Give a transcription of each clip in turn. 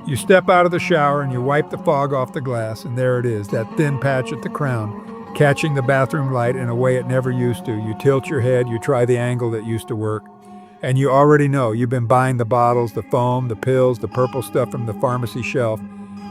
You step out of the shower and you wipe the fog off the glass, and there it is, that thin patch at the crown, catching the bathroom light in a way it never used to. You tilt your head, you try the angle that used to work, and you already know you've been buying the bottles, the foam, the pills, the purple stuff from the pharmacy shelf,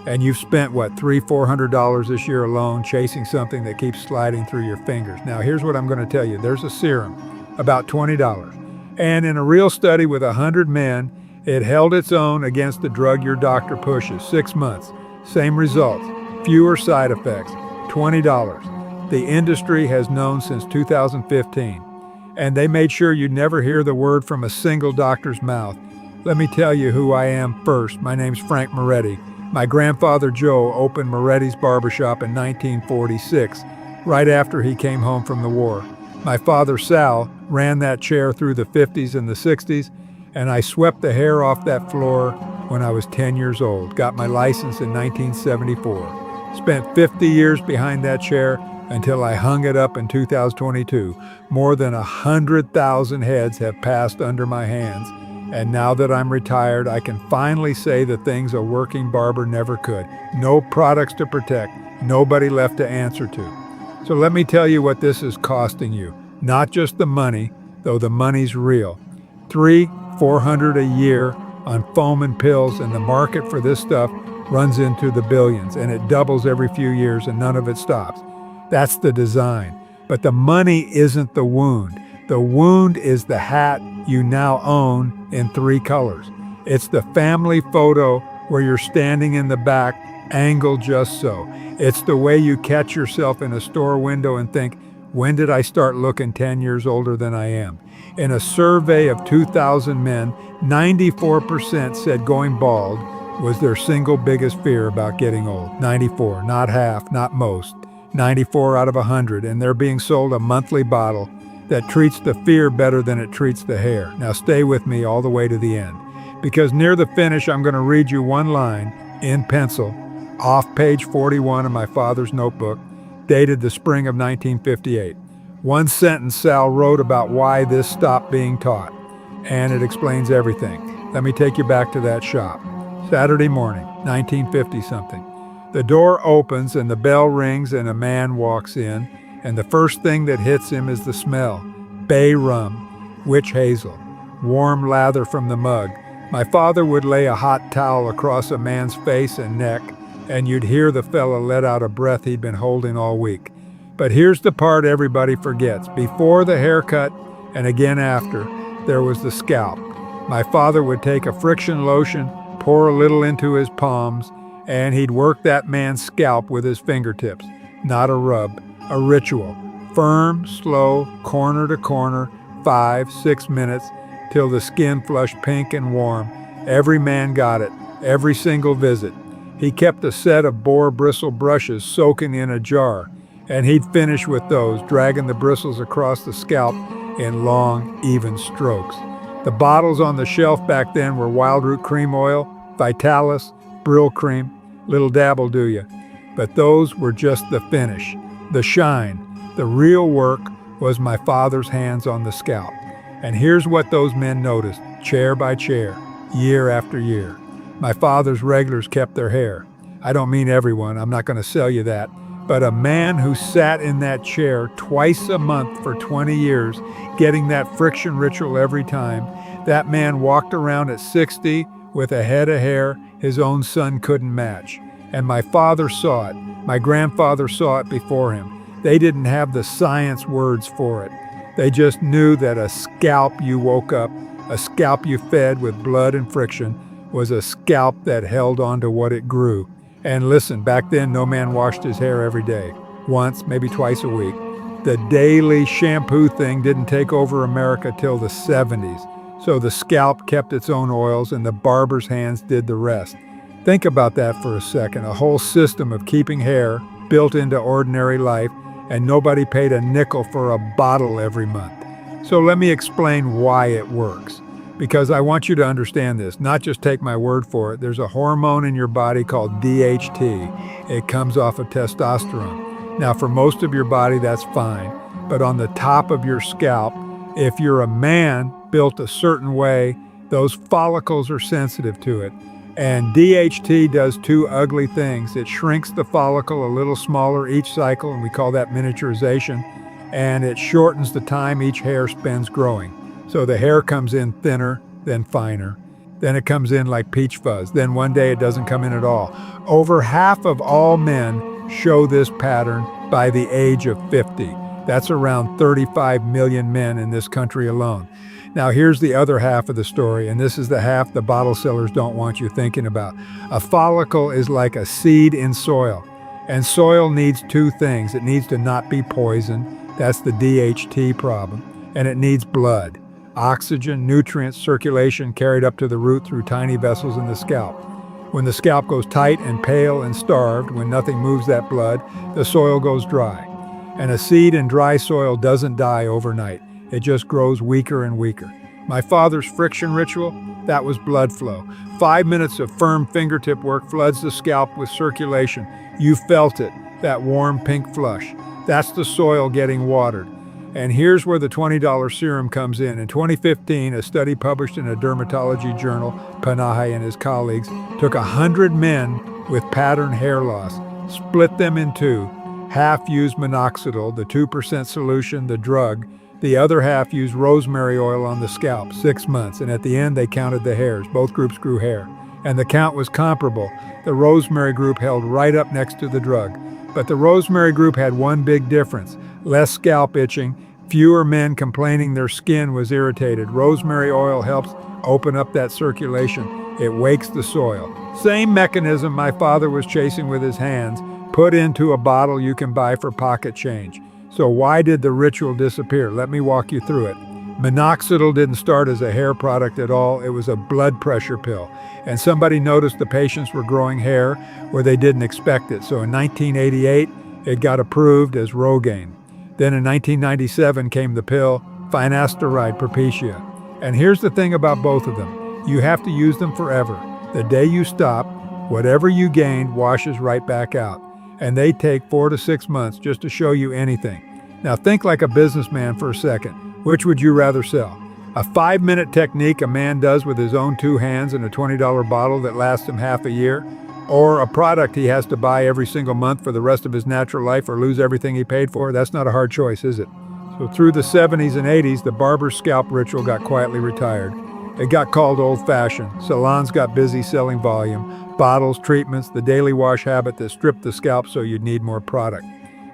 and you've spent, what, $300–400 this year alone chasing something that keeps sliding through your fingers. Now, here's what I'm going to tell you. There's a serum, about $20. And in a real study with 100 men, it held its own against the drug your doctor pushes. 6 months, same results, fewer side effects, $20. The industry has known since 2015, and they made sure you'd never hear the word from a single doctor's mouth. Let me tell you who I am first. My name's Frank Moretti. My grandfather Joe opened Moretti's Barbershop in 1946, right after he came home from the war. My father Sal ran that chair through the 50s and the 60s, and I swept the hair off that floor when I was 10 years old. Got my license in 1974. Spent 50 years behind that chair until I hung it up in 2022. More than 100,000 heads have passed under my hands. And now that I'm retired, I can finally say the things a working barber never could. No products to protect, nobody left to answer to. So let me tell you what this is costing you. Not just the money, though the money's real. $300–400 a year on foam and pills, and the market for this stuff runs into the billions, and it doubles every few years, and none of it stops. That's the design. But the money isn't the wound. The wound is the hat you now own in 3 colors. It's the family photo where you're standing in the back, angled just so. It's the way you catch yourself in a store window and think, when did I start looking 10 years older than I am? In a survey of 2,000 men, 94% said going bald was their single biggest fear about getting old. 94, not half, not most. 94 out of 100, and they're being sold a monthly bottle that treats the fear better than it treats the hair. Now stay with me all the way to the end, because near the finish I'm going to read you one line in pencil off page 41 of my father's notebook, dated the spring of 1958. One sentence Sal wrote about why this stopped being taught, and it explains everything. Let me take you back to that shop. Saturday morning, 1950-something. The door opens and the bell rings and a man walks in, and the first thing that hits him is the smell. Bay rum, witch hazel, warm lather from the mug. My father would lay a hot towel across a man's face and neck, and you'd hear the fella let out a breath he'd been holding all week. But here's the part everybody forgets. Before the haircut, and again after, there was the scalp. My father would take a friction lotion, pour a little into his palms, and he'd work that man's scalp with his fingertips. Not a rub. A ritual, firm, slow, corner to corner, 5–6 minutes, till the skin flushed pink and warm. Every man got it, every single visit. He kept a set of boar bristle brushes soaking in a jar, and he'd finish with those, dragging the bristles across the scalp in long, even strokes. The bottles on the shelf back then were Wild Root Cream Oil, Vitalis, Brill Cream, little dabble do ya. But those were just the finish. The shine, the real work, was my father's hands on the scalp. And here's what those men noticed, chair by chair, year after year. My father's regulars kept their hair. I don't mean everyone, I'm not going to sell you that. But a man who sat in that chair twice a month for 20 years, getting that friction ritual every time, that man walked around at 60 with a head of hair his own son couldn't match. And my father saw it. My grandfather saw it before him. They didn't have the science words for it. They just knew that a scalp you woke up, a scalp you fed with blood and friction, was a scalp that held on to what it grew. And listen, back then no man washed his hair every day. Once, maybe twice a week. The daily shampoo thing didn't take over America till the 70s. So the scalp kept its own oils and the barber's hands did the rest. Think about that for a second, a whole system of keeping hair built into ordinary life, and nobody paid a nickel for a bottle every month. So let me explain why it works, because I want you to understand this, not just take my word for it. There's a hormone in your body called DHT. It comes off of testosterone. Now, for most of your body, that's fine, but on the top of your scalp, if you're a man built a certain way, those follicles are sensitive to it. And DHT does two ugly things. It shrinks the follicle a little smaller each cycle, and we call that miniaturization, and it shortens the time each hair spends growing. So the hair comes in thinner, then finer. Then it comes in like peach fuzz. Then one day it doesn't come in at all. Over half of all men show this pattern by the age of 50. That's around 35 million men in this country alone. Now here's the other half of the story, and this is the half the bottle sellers don't want you thinking about. A follicle is like a seed in soil, and soil needs two things. It needs to not be poisoned, that's the DHT problem, and it needs blood. Oxygen, nutrients, circulation carried up to the root through tiny vessels in the scalp. When the scalp goes tight and pale and starved, when nothing moves that blood, the soil goes dry. And a seed in dry soil doesn't die overnight. It just grows weaker and weaker. My father's friction ritual, that was blood flow. 5 minutes of firm fingertip work floods the scalp with circulation. You felt it, that warm pink flush. That's the soil getting watered. And here's where the $20 serum comes in. In 2015, a study published in a dermatology journal, Panahi and his colleagues, took 100 men with pattern hair loss, split them in two. Half used Minoxidil, the 2% solution, the drug. The other half used rosemary oil on the scalp, 6 months, and at the end they counted the hairs. Both groups grew hair. And the count was comparable. The rosemary group held right up next to the drug. But the rosemary group had one big difference: less scalp itching, fewer men complaining their skin was irritated. Rosemary oil helps open up that circulation. It wakes the soil. Same mechanism my father was chasing with his hands, put into a bottle you can buy for pocket change. So why did the ritual disappear? Let me walk you through it. Minoxidil didn't start as a hair product at all. It was a blood pressure pill. And somebody noticed the patients were growing hair where they didn't expect it. So in 1988, it got approved as Rogaine. Then in 1997 came the pill finasteride Propecia. And here's the thing about both of them. You have to use them forever. The day you stop, whatever you gained washes right back out. And they take 4 to 6 months just to show you anything. Now think like a businessman for a second. Which would you rather sell? A 5-minute technique a man does with his own two hands in a $20 bottle that lasts him half a year? Or a product he has to buy every single month for the rest of his natural life or lose everything he paid for? That's not a hard choice, is it? So through the 70s and 80s, the barber's scalp ritual got quietly retired. It got called old-fashioned. Salons got busy selling volume, bottles, treatments, the daily wash habit that stripped the scalp so you'd need more product.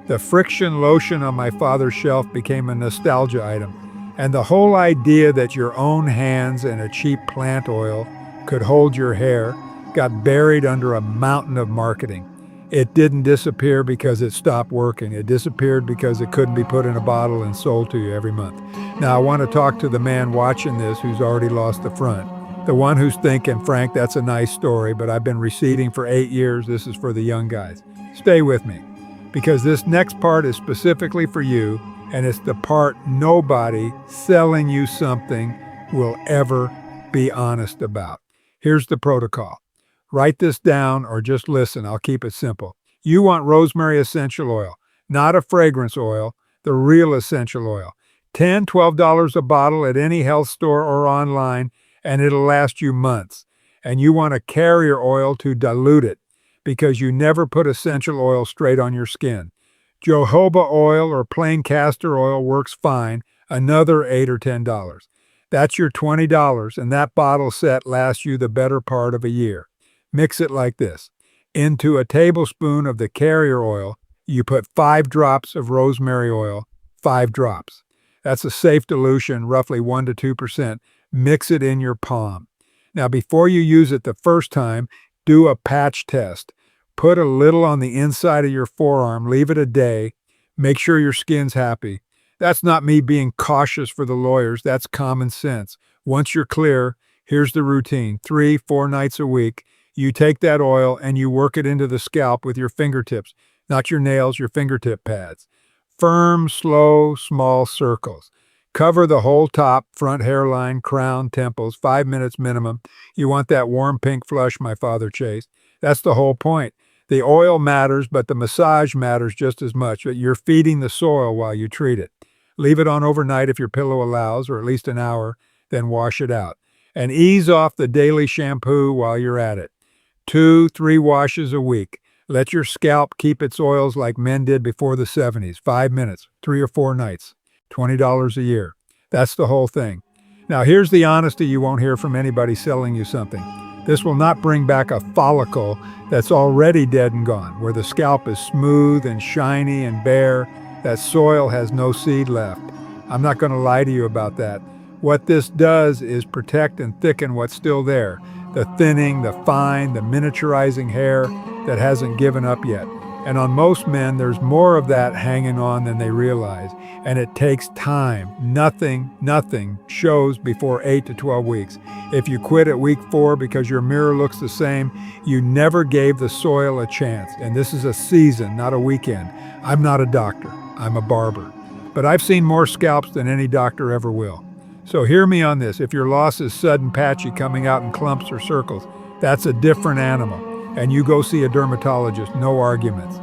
The friction lotion on my father's shelf became a nostalgia item. And the whole idea that your own hands and a cheap plant oil could hold your hair got buried under a mountain of marketing. It didn't disappear because it stopped working. It disappeared because it couldn't be put in a bottle and sold to you every month. Now I want to talk to the man watching this who's already lost the front. The one who's thinking, Frank, that's a nice story, but I've been receding for 8 years. This is for the young guys. Stay with me, because this next part is specifically for you, and it's the part nobody selling you something will ever be honest about. Here's the protocol. Write this down or just listen. I'll keep it simple. You want rosemary essential oil, not a fragrance oil, the real essential oil. $10, $12 a bottle at any health store or online, and it'll last you months. And you want a carrier oil to dilute it, because you never put essential oil straight on your skin. Jojoba oil or plain castor oil works fine, another $8 or $10. That's your $20, and that bottle set lasts you the better part of a year. Mix it like this. Into a tablespoon of the carrier oil, you put 5 drops of rosemary oil, 5 drops. That's a safe dilution, roughly 1 to 2%. Mix it in your palm. Now, before you use it the first time, do a patch test. Put a little on the inside of your forearm, leave it a day, make sure your skin's happy. That's not me being cautious for the lawyers, that's common sense. Once you're clear, here's the routine. 3-4 nights a week, you take that oil and you work it into the scalp with your fingertips, not your nails, your fingertip pads. Firm, slow, small circles. Cover the whole top, front hairline, crown, temples, 5 minutes minimum. You want that warm pink flush my father chased. That's the whole point. The oil matters, but the massage matters just as much. But you're feeding the soil while you treat it. Leave it on overnight if your pillow allows, or at least an hour, then wash it out. And ease off the daily shampoo while you're at it. 2-3 washes a week. Let your scalp keep its oils like men did before the 70s. 5 minutes, 3 or 4 nights, $20 a year. That's the whole thing. Now here's the honesty you won't hear from anybody selling you something. This will not bring back a follicle that's already dead and gone, where the scalp is smooth and shiny and bare, that soil has no seed left. I'm not going to lie to you about that. What this does is protect and thicken what's still there, the thinning, the fine, the miniaturizing hair that hasn't given up yet. And on most men, there's more of that hanging on than they realize. And it takes time. Nothing shows before 8 to 12 weeks. If you quit at week 4 because your mirror looks the same, you never gave the soil a chance. And this is a season, not a weekend. I'm not a doctor. I'm a barber. But I've seen more scalps than any doctor ever will. So hear me on this. If your loss is sudden patchy coming out in clumps or circles, that's a different animal. And you go see a dermatologist, no arguments.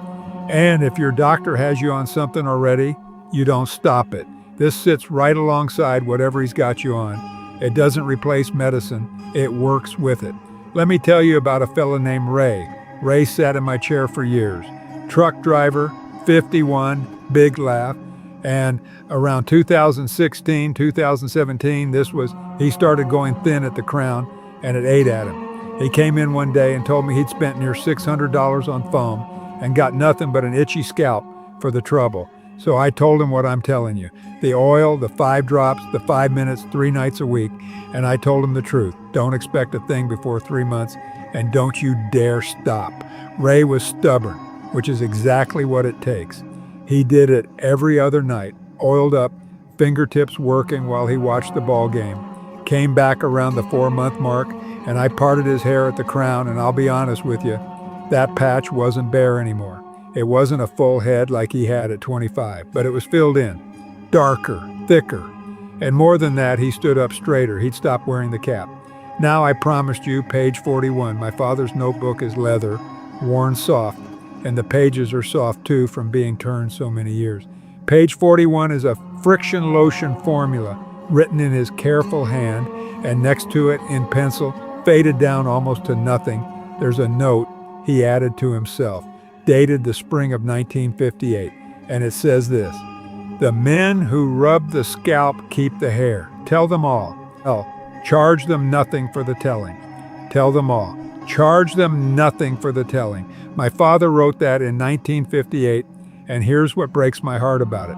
And if your doctor has you on something already, you don't stop it. This sits right alongside whatever he's got you on. It doesn't replace medicine, it works with it. Let me tell you about a fella named Ray. Ray sat in my chair for years. Truck driver, 51, big laugh. And around 2016, 2017, he started going thin at the crown, and it ate at him. He came in one day and told me he'd spent near $600 on foam and got nothing but an itchy scalp for the trouble. So I told him what I'm telling you. The oil, the 5 drops, the 5 minutes, 3 nights a week. And I told him the truth. Don't expect a thing before 3 months, and don't you dare stop. Ray was stubborn, which is exactly what it takes. He did it every other night, oiled up, fingertips working while he watched the ball game. Came back around the 4-month mark, and I parted his hair at the crown, and I'll be honest with you, that patch wasn't bare anymore. It wasn't a full head like he had at 25, but it was filled in, darker, thicker. And more than that, he stood up straighter. He'd stopped wearing the cap. Now I promised you, page 41, my father's notebook is leather, worn soft, and the pages are soft too from being turned so many years. Page 41 is a friction lotion formula written in his careful hand, and next to it in pencil, faded down almost to nothing, there's a note he added to himself, dated the spring of 1958, and it says this: "The men who rub the scalp keep the hair. Tell them all. Charge them nothing for the telling. Tell them all. Charge them nothing for the telling." My father wrote that in 1958, and here's what breaks my heart about it.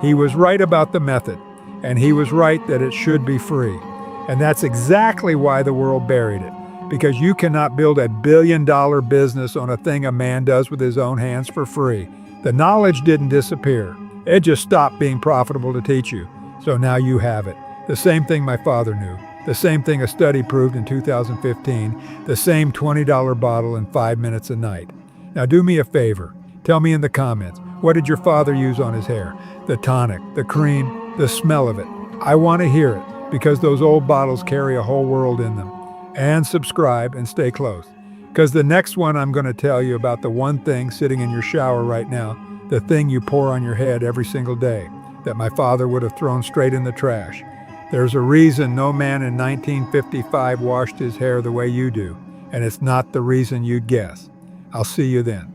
He was right about the method, and he was right that it should be free. And that's exactly why the world buried it. Because you cannot build a billion-dollar business on a thing a man does with his own hands for free. The knowledge didn't disappear. It just stopped being profitable to teach you. So now you have it. The same thing my father knew. The same thing a study proved in 2015. The same $20 bottle in 5 minutes a night. Now do me a favor. Tell me in the comments, what did your father use on his hair? The tonic, the cream, the smell of it. I want to hear it, because those old bottles carry a whole world in them. And subscribe and stay close. Because the next one I'm going to tell you about the one thing sitting in your shower right now, the thing you pour on your head every single day, that my father would have thrown straight in the trash. There's a reason no man in 1955 washed his hair the way you do, and it's not the reason you'd guess. I'll see you then.